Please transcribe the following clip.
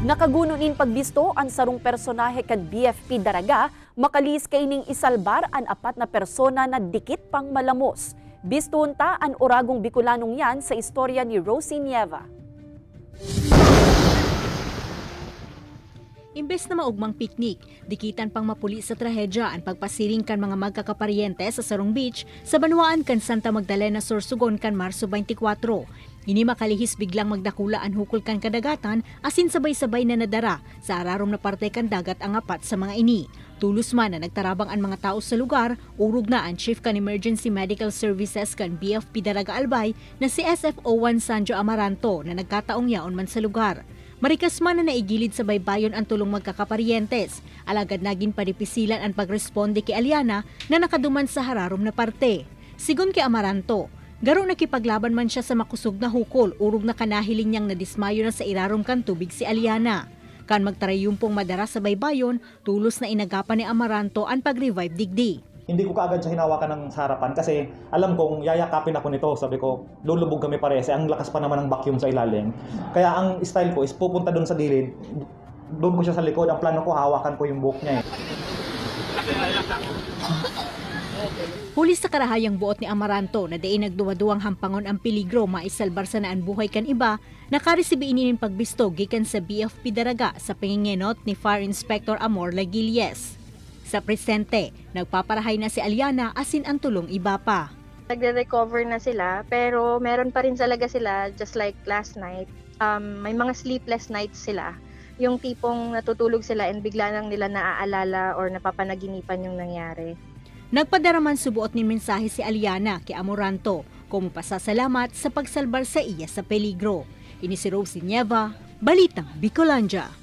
Nakagununin pagbisto ang sarong personahe kad BFP Daraga, makalis kaining isalbar an apat na persona na dikit pang malamos. Bistuhon ta an oragong Bicolanong yan sa istorya ni Rosie Nieva. Imbes na maugmang piknik, dikitan pang mapuli sa trahedya ang pagpasiring kan mga magkakaparyente sa Sarong Beach sa Banwaan kan Santa Magdalena, Sorsogon kan Marso 24. Ini makalihis biglang magdakula ang hukol kan kadagatan asin sabay-sabay na nadara sa ararom na parte kan dagat ang apat sa mga ini. Tulos man na nagtarabang ang mga tao sa lugar, urog na ang Chief kan Emergency Medical Services kan BFP Daraga Albay na si SFO1 Sanjo Amaranto na nagkataong yaon man sa lugar. Marikas man na naigilid sa baybayon ang tulong magkakaparyentes, alagad naging padipisilan ang pagresponde kay Aliana na nakaduman sa hararom na parte. Sigon kay Amaranto, garo nakipaglaban man siya sa makusog na hukol, urog na kanahiling niyang nadismayo na sa irarom kan tubig si Aliana. Kan magtarayumpong madara sa baybayon, tulos na inagapan ni Amaranto ang pag-revive digdi. Hindi ko kaagad siya hinawakan ng harapan kasi alam kong yayakapin ako nito. Sabi ko, lulubog kami parehas. Ang lakas pa naman ng vacuum sa ilalim. Kaya ang style ko is pupunta doon sa gilid. Doon ko siya sa likod. Ang plano ko, hawakan ko yung buhok niya. Huli sa karahayang buot ni Amaranto na diin nagduwa-duwang hampangon ang peligro maisalbar sa naan buhay kan iba, nakaresibi inin pagbisto gikan sa BFP Daraga sa pingingenot ni Fire Inspector Amor Lagilles. Sa presente, nagpaparahay na si Aliana asin ang tulong iba pa. Nagre-recover na sila pero meron pa rin talaga sila just like last night. May mga sleepless nights sila. Yung tipong natutulog sila and bigla lang nila naaalala or napapanaginipan yung nangyari. Nagpadaraman subuot ni mensahe si Aliana kay Amaranto kung pasasalamat sa pagsalbar sa iya sa peligro. Ini si Rosie Nieva, Balitang Bicolandia.